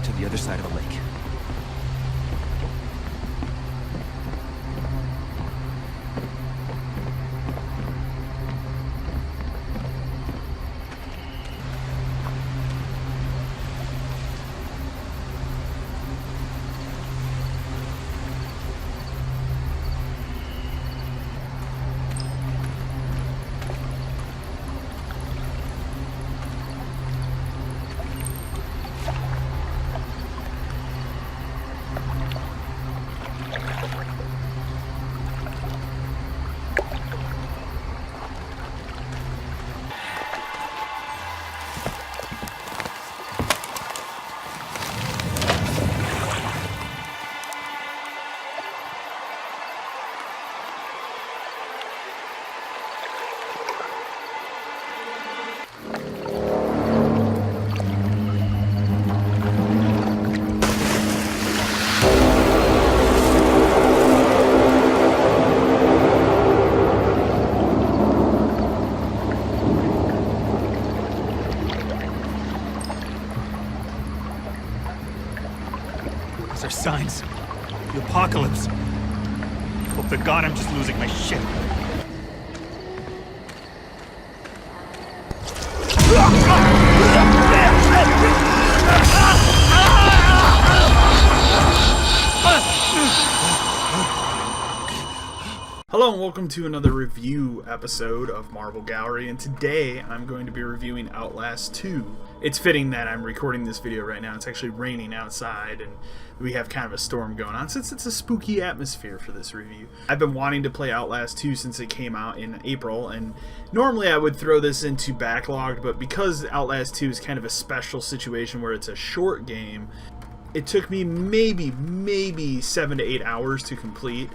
to the other side of the lake. These are signs. The apocalypse. Hope to God I'm just losing my shit. Hello and welcome to another review episode of Marvel Gallery, and today I'm going to be reviewing Outlast 2. It's fitting that I'm recording this video right now. It's actually raining outside and we have kind of a storm going on since it's a spooky atmosphere for this review. I've been wanting to play Outlast 2 since it came out in April, and normally I would throw this into backlogged, but because Outlast 2 is kind of a special situation where it's a short game, it took me maybe 7 to 8 hours to complete.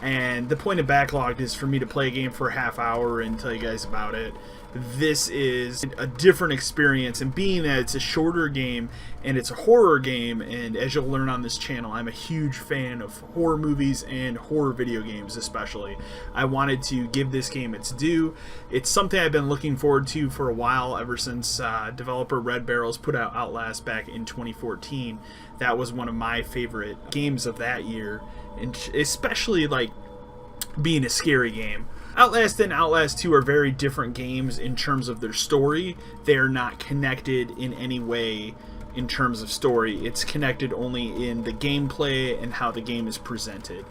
And the point of backlogged is for me to play a game for a half hour and tell you guys about it. This is a different experience, and being that it's a shorter game and it's a horror game, and as you'll learn on this channel, I'm a huge fan of horror movies and horror video games especially. I wanted to give this game its due. It's something I've been looking forward to for a while, ever since developer Red Barrels put out Outlast back in 2014. That was one of my favorite games of that year, and especially like being a scary game. Outlast and Outlast 2 are very different games in terms of their story. They are not connected in any way in terms of story. It's connected only in the gameplay and how the game is presented.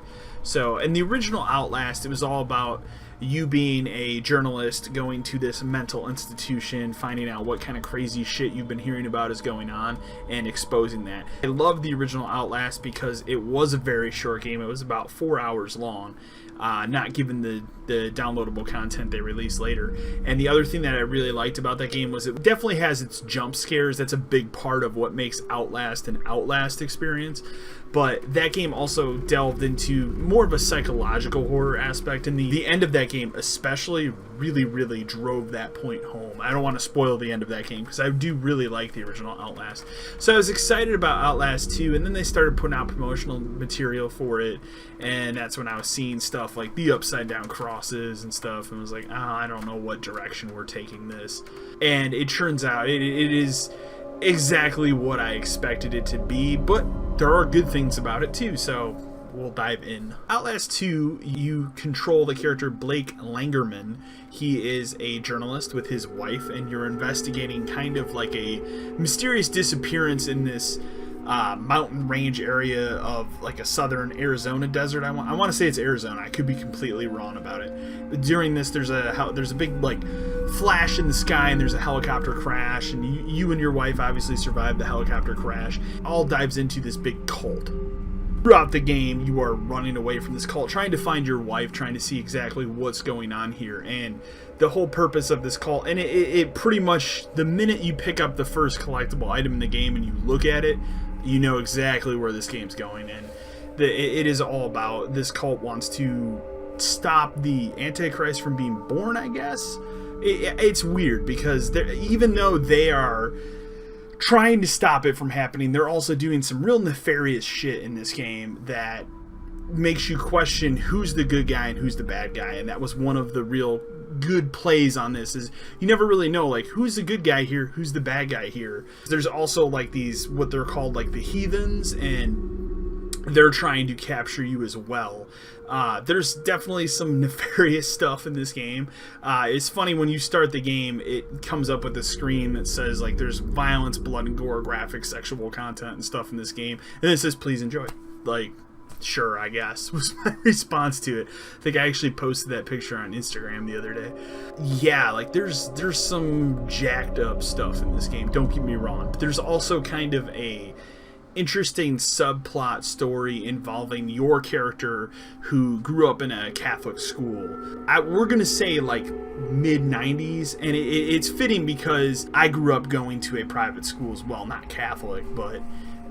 So in the original Outlast, it was all about you being a journalist going to this mental institution, finding out what kind of crazy shit you've been hearing about is going on, and exposing that. I love the original Outlast because it was a very short game. It was about 4 hours long, not given the downloadable content they released later. And the other thing that I really liked about that game was it definitely has its jump scares. That's a big part of what makes Outlast an Outlast experience. But that game also delved into more of a psychological horror aspect, and the end of that game especially really drove that point home. I don't want to spoil the end of that game because I do really like the original Outlast. So I was excited about Outlast 2, and then they started putting out promotional material for it, and that's when I was seeing stuff like the upside down crosses and stuff, and was like, I don't know what direction we're taking this. And it turns out it is exactly what I expected it to be, but there are good things about it too, so we'll dive in. Outlast 2, you control the character Blake Langerman. He is a journalist with his wife, and you're investigating kind of like a mysterious disappearance in this mountain range area of like a southern Arizona desert. I want to say it's Arizona. I could be completely wrong about it. During this, there's a big like flash in the sky, and there's a helicopter crash, and you and your wife obviously survived the helicopter crash. All dives into this big cult. Throughout the game, you are running away from this cult, trying to find your wife, trying to see exactly what's going on here, and the whole purpose of this cult. And it pretty much, the minute you pick up the first collectible item in the game and you look at it, you know exactly where this game's going. And it is all about this cult wants to stop the Antichrist from being born, I guess. It's weird because even though they are trying to stop it from happening, they're also doing some real nefarious shit in this game that makes you question who's the good guy and who's the bad guy. And that was one of the real good plays on this, is you never really know, like, who's the good guy here, who's the bad guy here. There's also like these, what they're called, like the heathens, and they're trying to capture you as well. There's definitely some nefarious stuff in this game. It's funny, when you start the game, it comes up with a screen that says, like, there's violence, blood and gore, graphics, sexual content and stuff in this game, and it says please enjoy. Like, sure, I guess, was my response to it. I think I actually posted that picture on Instagram the other day. Yeah, like, there's some jacked up stuff in this game, don't get me wrong, but there's also kind of a interesting subplot story involving your character who grew up in a Catholic school. We're gonna say like mid-90s, and it's fitting because I grew up going to a private school as well, not Catholic, but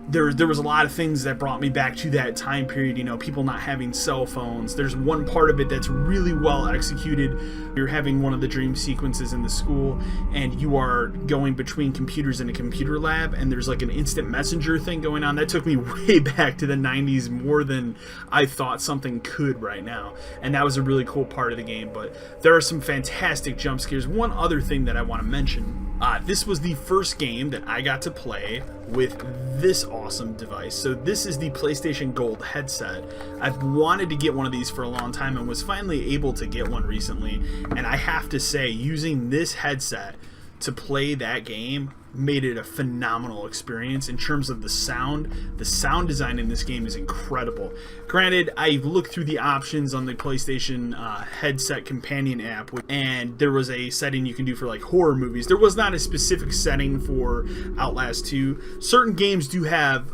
there was a lot of things that brought me back to that time period, you know, people not having cell phones. There's one part of it that's really well executed. You're having one of the dream sequences in the school, and you are going between computers in a computer lab, and there's like an instant messenger thing going on. That took me way back to the 90s, more than I thought something could right now, and that was a really cool part of the game. But there are some fantastic jump scares. One other thing that I want to mention, this was the first game that I got to play with this awesome device. So this is the PlayStation Gold headset. I've wanted to get one of these for a long time and was finally able to get one recently, and I have to say, using this headset to play that game made it a phenomenal experience. In terms of the sound design in this game is incredible. Granted, I've looked through the options on the PlayStation headset companion app, and there was a setting you can do for like horror movies. There was not a specific setting for Outlast 2. Certain games do have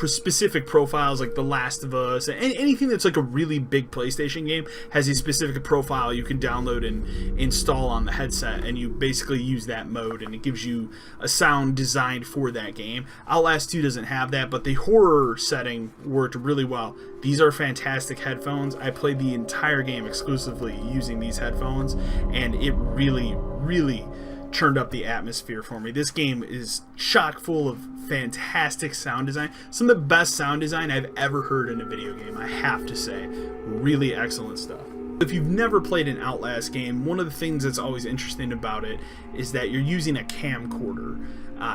specific profiles, like The Last of Us, and anything that's like a really big PlayStation game has a specific profile you can download and install on the headset, and you basically use that mode, and it gives you a sound designed for that game. Outlast 2 doesn't have that, but the horror setting worked really well. These are fantastic headphones. I played the entire game exclusively using these headphones, and it really, really turned up the atmosphere for me. This game is chock full of fantastic sound design. Some of the best sound design I've ever heard in a video game, I have to say. Really excellent stuff. If you've never played an Outlast game, one of the things that's always interesting about it is that you're using a camcorder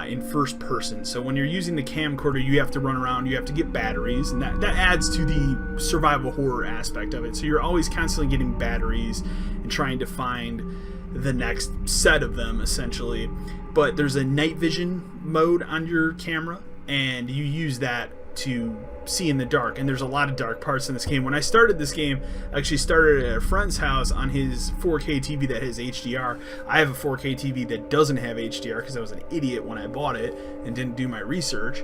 in first person. So when you're using the camcorder, you have to run around, you have to get batteries, and that adds to the survival horror aspect of it. So you're always constantly getting batteries and trying to find the next set of them, essentially. But there's a night vision mode on your camera, and you use that to see in the dark, and there's a lot of dark parts in this game. When I started this game, I actually started at a friend's house on his 4K TV that has HDR. I have a 4K TV that doesn't have HDR because I was an idiot when I bought it and didn't do my research.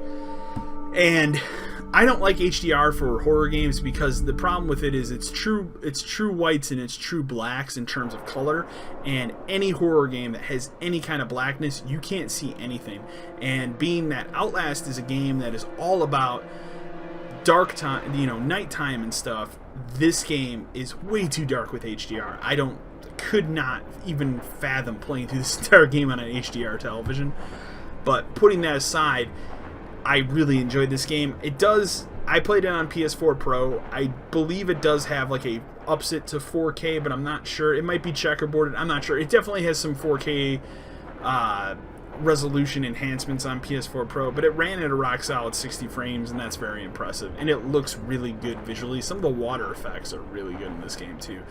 And I don't like HDR for horror games because the problem with it is it's true whites and it's true blacks in terms of color, and any horror game that has any kind of blackness, you can't see anything. And being that Outlast is a game that is all about dark time, you know, nighttime and stuff, this game is way too dark with HDR. Could not even fathom playing through this entire game on an HDR television. But putting that aside, I really enjoyed this game. I played it on PS4 Pro. I believe it does have like a ups it to 4K, but I'm not sure. It might be checkerboarded. I'm not sure. It definitely has some 4K resolution enhancements on PS4 Pro, but it ran at a rock solid 60 frames, and that's very impressive. And it looks really good visually. Some of the water effects are really good in this game too.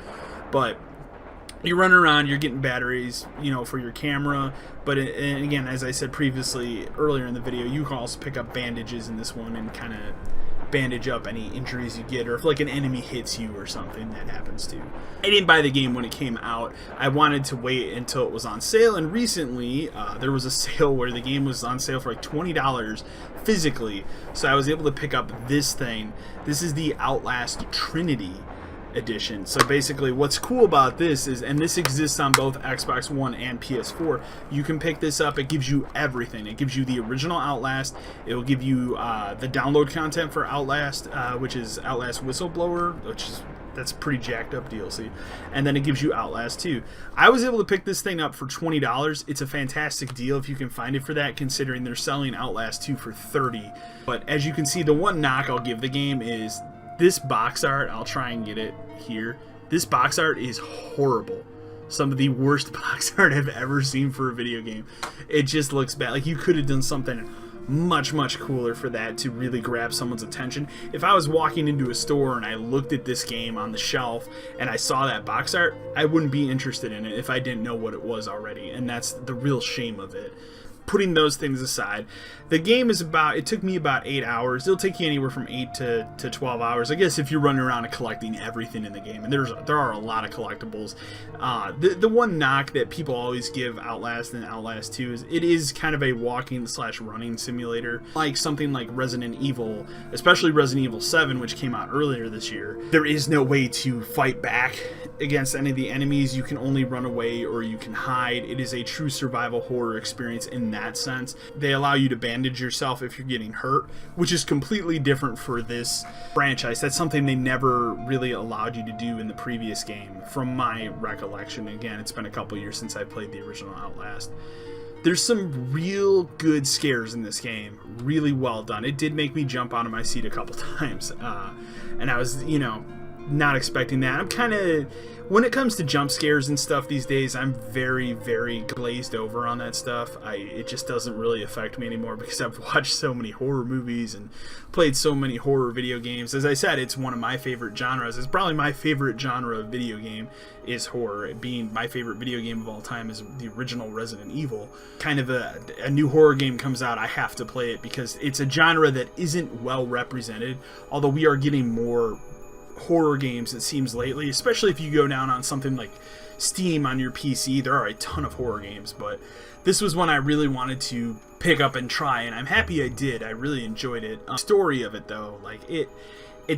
But you run around, you're getting batteries, you know, for your camera, but and again, as I said previously earlier in the video, you can also pick up bandages in this one and kind of bandage up any injuries you get, or if like an enemy hits you or something, that happens too. I didn't buy the game when it came out. I wanted to wait until it was on sale, and recently there was a sale where the game was on sale for like $20 physically, so I was able to pick up this thing. This is the Outlast Trinity edition. So basically what's cool about this is, and this exists on both Xbox One and PS4, you can pick this up. It gives you everything. It gives you the original Outlast. It will give you the download content for Outlast, which is Outlast Whistleblower, that's pretty jacked up DLC, and then it gives you Outlast 2. I was able to pick this thing up for $20. It's a fantastic deal if you can find it for that, considering they're selling Outlast 2 for $30. But as you can see, the one knock I'll give the game is This box art, I'll try and get it here. This box art is horrible. Some of the worst box art I've ever seen for a video game. It just looks bad. Like, you could have done something much cooler for that to really grab someone's attention. If I was walking into a store and I looked at this game on the shelf and I saw that box art, I wouldn't be interested in it if I didn't know what it was already, and that's the real shame of it. Putting those things aside, the game is it took me about 8 hours. It'll take you anywhere from 8 to 12 hours, I guess, if you're running around and collecting everything in the game. And there are a lot of collectibles. The one knock that people always give Outlast and Outlast 2 is it is kind of a walking/running simulator. Like something like Resident Evil, especially Resident Evil 7, which came out earlier this year. There is no way to fight back against any of the enemies. You can only run away or you can hide. It is a true survival horror experience in that sense. They allow you to bandage yourself if you're getting hurt, which is completely different for this franchise. That's something they never really allowed you to do in the previous game, from my recollection. Again, it's been a couple years since I played the original Outlast. There's some real good scares in this game, really well done. It did make me jump out of my seat a couple times, and I was, not expecting that. I'm kind of, when it comes to jump scares and stuff these days, I'm very glazed over on that stuff. It just doesn't really affect me anymore because I've watched so many horror movies and played so many horror video games. As I said, it's one of my favorite genres. It's probably my favorite genre of video game is horror. It being my favorite video game of all time is the original Resident Evil. Kind of a new horror game comes out, I have to play it because it's a genre that isn't well represented, although we are getting more horror games, it seems, lately, especially if you go down on something like Steam on your PC. There are a ton of horror games, but this was one I really wanted to pick up and try, and I'm happy I did. I really enjoyed it. Story of it, though, like it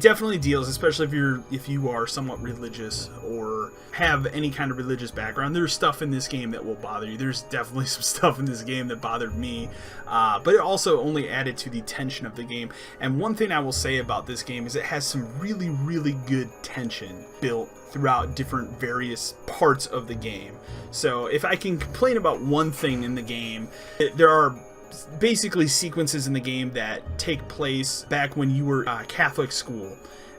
definitely deals, especially if you are somewhat religious or have any kind of religious background. There's stuff in this game that will bother you. There's definitely some stuff in this game that bothered me, but it also only added to the tension of the game. And one thing I will say about this game is it has some really good tension built throughout different various parts of the game. So if I can complain about one thing in the game, there are basically sequences in the game that take place back when you were Catholic school,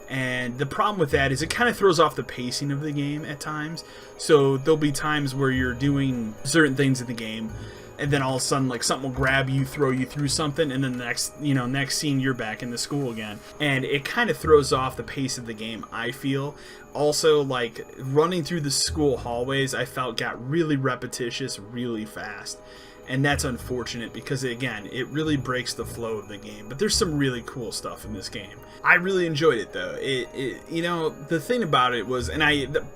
and the problem with that is it kind of throws off the pacing of the game at times. So there'll be times where you're doing certain things in the game, and then all of a sudden, like, something will grab you, throw you through something, and then the next scene you're back in the school again, and it kind of throws off the pace of the game, I feel. Also, like, running through the school hallways, I felt got really repetitious really fast. And that's unfortunate because, again, it really breaks the flow of the game. But there's some really cool stuff in this game. I really enjoyed it, though. The thing about it was, and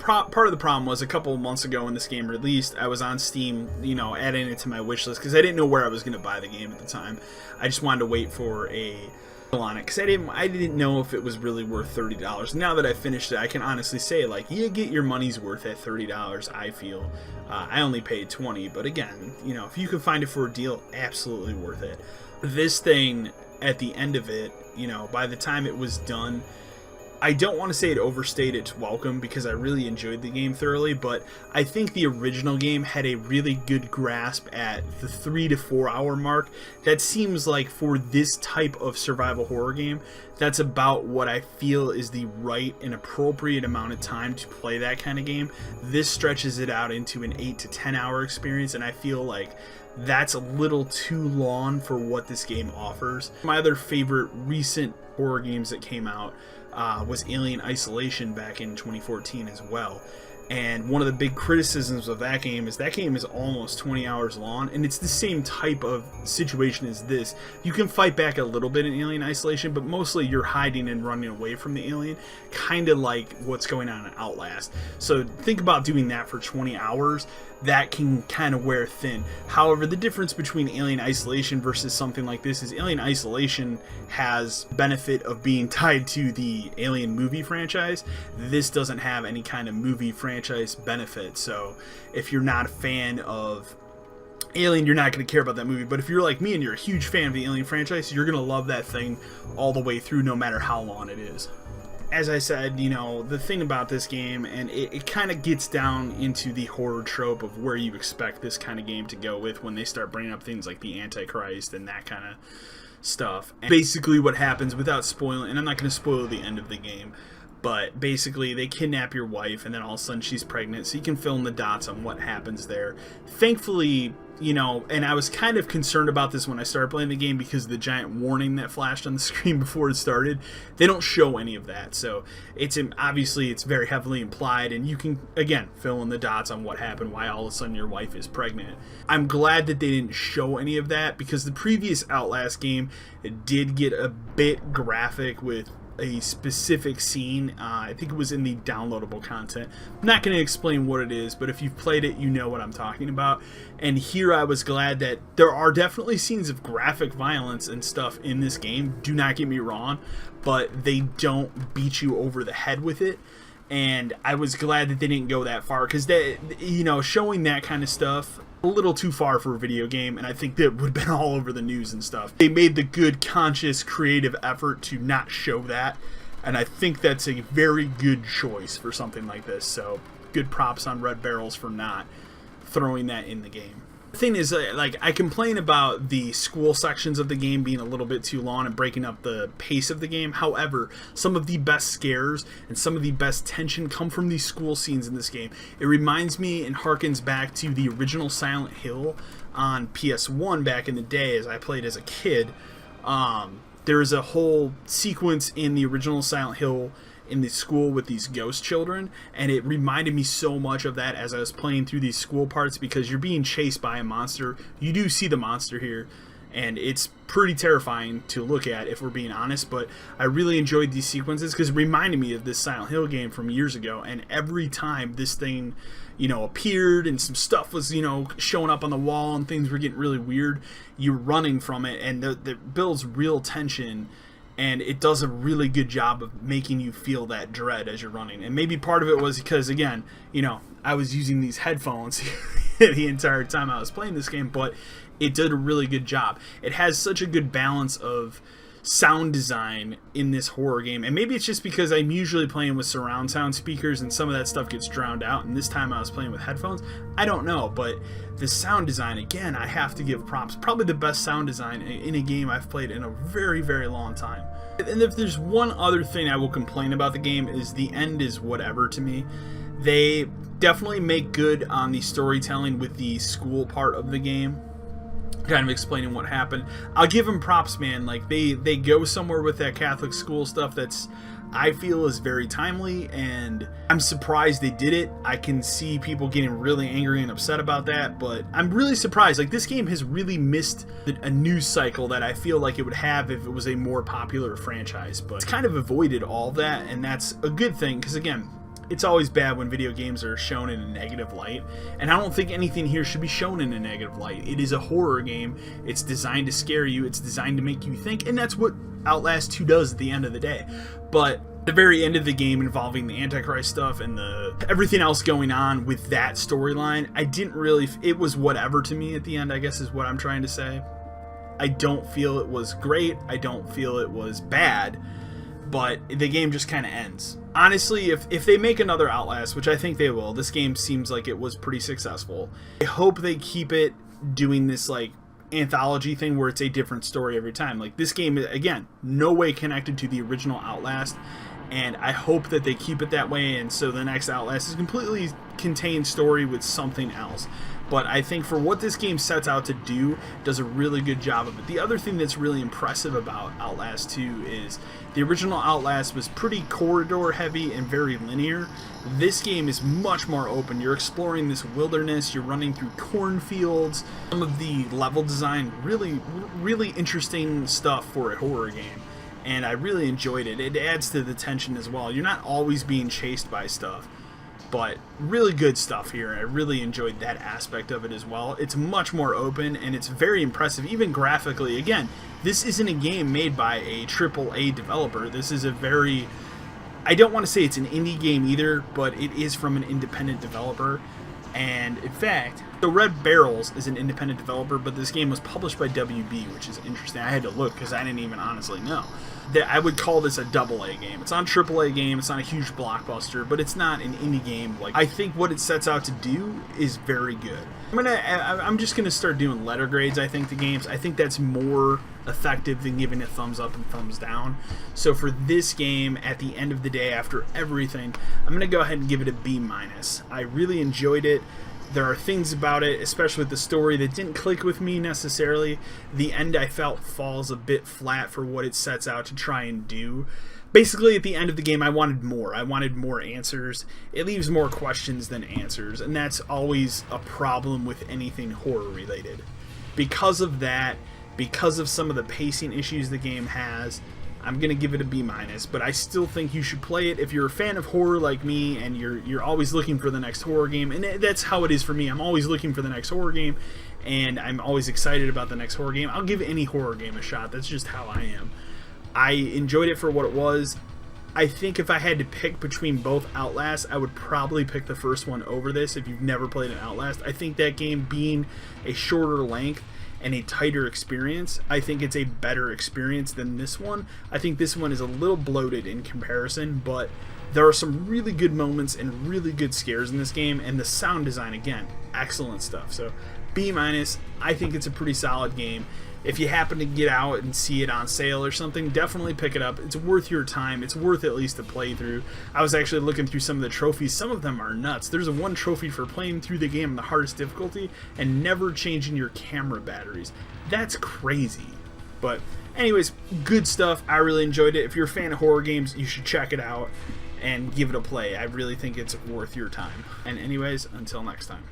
part of the problem was a couple of months ago when this game released, I was on Steam, adding it to my wish list because I didn't know where I was going to buy the game at the time. I just wanted to wait for a on it because I didn't know if it was really worth $30. Now that I finished it, I can honestly say, like, you get your money's worth at $30. I feel I only paid $20, but again, if you can find it for a deal, absolutely worth it. This thing, at the end of it, by the time it was done, I don't want to say it overstayed its welcome because I really enjoyed the game thoroughly, but I think the original game had a really good grasp at the 3 to 4 hour mark. That seems like, for this type of survival horror game, that's about what I feel is the right and appropriate amount of time to play that kind of game. This stretches it out into an 8 to 10 hour experience, and I feel like that's a little too long for what this game offers. My other favorite recent horror games that came out was Alien Isolation back in 2014 as well. And one of the big criticisms of that game is almost 20 hours long, and it's the same type of situation as this. You can fight back a little bit in Alien Isolation, but mostly you're hiding and running away from the alien, kind of like what's going on in Outlast. So think about doing that for 20 hours. That can kind of wear thin. However, the difference between Alien Isolation versus something like this is Alien Isolation has benefit of being tied to the Alien movie franchise. This doesn't have any kind of movie franchise benefit. So if you're not a fan of Alien, you're not going to care about that movie. But if you're like me and you're a huge fan of the Alien franchise, you're going to love that thing all the way through, no matter how long it is. As I said, the thing about this game, and it kind of gets down into the horror trope of where you expect this kind of game to go with when they start bringing up things like the Antichrist and that kind of stuff. And basically what happens, without spoiling, and I'm not going to spoil the end of the game, but basically they kidnap your wife and then all of a sudden she's pregnant, so you can fill in the dots on what happens there. Thankfully, you know, and I was kind of concerned about this when I started playing the game because of the giant warning that flashed on the screen before it started. They don't show any of that, so it's obviously it's very heavily implied, and you can, again, fill in the dots on what happened, why all of a sudden your wife is pregnant. I'm glad that they didn't show any of that, because the previous Outlast game, it did get a bit graphic with a specific scene. I think it was in the downloadable content. I'm not going to explain what it is, but if you've played it, you know what I'm talking about. And here I was glad that there are definitely scenes of graphic violence and stuff in this game. Do not get me wrong, but they don't beat you over the head with it. And I was glad that they didn't go that far, because they, you know, showing that kind of stuff a little too far for a video game, and I think that would have been all over the news and stuff. They made the good, conscious, creative effort to not show that, and I think that's a very good choice for something like this. So good props on Red Barrels for not throwing that in the game. The thing is, like, I complain about the school sections of the game being a little bit too long and breaking up the pace of the game. However, some of the best scares and some of the best tension come from these school scenes in this game. It reminds me and harkens back to the original Silent Hill on PS1 back in the day as I played as a kid. There's a whole sequence in the original Silent Hill in the school with these ghost children, and it reminded me so much of that as I was playing through these school parts, because you're being chased by a monster. You do see the monster here, and it's pretty terrifying to look at, if we're being honest, but I really enjoyed these sequences because it reminded me of this Silent Hill game from years ago. And every time this thing, you know, appeared and some stuff was, you know, showing up on the wall and things were getting really weird, you're running from it, and it builds real tension. And it does a really good job of making you feel that dread as you're running. And maybe part of it was because, again, you know, I was using these headphones the entire time I was playing this game, but it did a really good job. It has such a good balance of sound design in this horror game. And maybe it's just because I'm usually playing with surround sound speakers and some of that stuff gets drowned out, and this time I was playing with headphones. I don't know, but the sound design, again, I have to give props. Probably the best sound design in a game I've played in a very, very long time. And if there's one other thing I will complain about the game, is the end is whatever to me. They definitely make good on the storytelling with the school part of the game, kind of explaining what happened. I'll give them props, man. Like, they go somewhere with that Catholic school stuff that's, I feel, is very timely, and I'm surprised they did it. I can see people getting really angry and upset about that, but I'm really surprised. Like, this game has really missed a news cycle that I feel like it would have if it was a more popular franchise, but it's kind of avoided all of that, and that's a good thing, because, again, it's always bad when video games are shown in a negative light, and I don't think anything here should be shown in a negative light. It is a horror game. It's designed to scare you. It's designed to make you think, and that's what Outlast 2 does at the end of the day. But the very end of the game, involving the Antichrist stuff and everything else going on with that storyline, I didn't really, it was whatever to me at the end, I guess is what I'm trying to say. I don't feel it was great. I don't feel it was bad, but the game just kind of ends. Honestly, if they make another Outlast, which I think they will, this game seems like it was pretty successful. I hope they keep it doing this, like, anthology thing where it's a different story every time. Like, this game, again, no way connected to the original Outlast, and I hope that they keep it that way, and so the next Outlast is a completely contained story with something else. But I think for what this game sets out to do, does a really good job of it. The other thing that's really impressive about Outlast 2 is the original Outlast was pretty corridor heavy and very linear. This game is much more open. You're exploring this wilderness, you're running through cornfields. Some of the level design, really interesting stuff for a horror game. And I really enjoyed it. It adds to the tension as well. You're not always being chased by stuff. But really good stuff here. I really enjoyed that aspect of it as well. It's much more open, and it's very impressive, even graphically. Again, this isn't a game made by a AAA developer. This is a very, I don't want to say it's an indie game either, but it is from an independent developer. And in fact, so Red Barrels is an independent developer, but this game was published by WB, which is interesting. I had to look because I didn't even honestly know. I would call this a AA game. It's not a AAA game. It's not a huge blockbuster, but it's not an indie game. Like, I think what it sets out to do is very good. I'm just gonna start doing letter grades. I think the games. I think that's more effective than giving it thumbs up and thumbs down. So for this game, at the end of the day, after everything, I'm gonna go ahead and give it a B-. I really enjoyed it. There are things about it, especially with the story, that didn't click with me necessarily. The end, I felt, falls a bit flat for what it sets out to try and do. Basically, at the end of the game, I wanted more. I wanted more answers. It leaves more questions than answers, and that's always a problem with anything horror-related. Because of that, because of some of the pacing issues the game has, I'm going to give it a B-, but I still think you should play it if you're a fan of horror like me and you're always looking for the next horror game. And that's how it is for me. I'm always looking for the next horror game, and I'm always excited about the next horror game. I'll give any horror game a shot. That's just how I am. I enjoyed it for what it was. I think if I had to pick between both Outlast, I would probably pick the first one over this if you've never played an Outlast. I think that game being a shorter length and a tighter experience, I think it's a better experience than this one. I think this one is a little bloated in comparison, but there are some really good moments and really good scares in this game, and the sound design, again, excellent stuff. So B-, I think it's a pretty solid game. If you happen to get out and see it on sale or something, definitely pick it up. It's worth your time. It's worth at least a playthrough. I was actually looking through some of the trophies. Some of them are nuts. There's a one trophy for playing through the game in the hardest difficulty and never changing your camera batteries. That's crazy. But anyways, good stuff. I really enjoyed it. If you're a fan of horror games, you should check it out and give it a play. I really think it's worth your time. And anyways, until next time.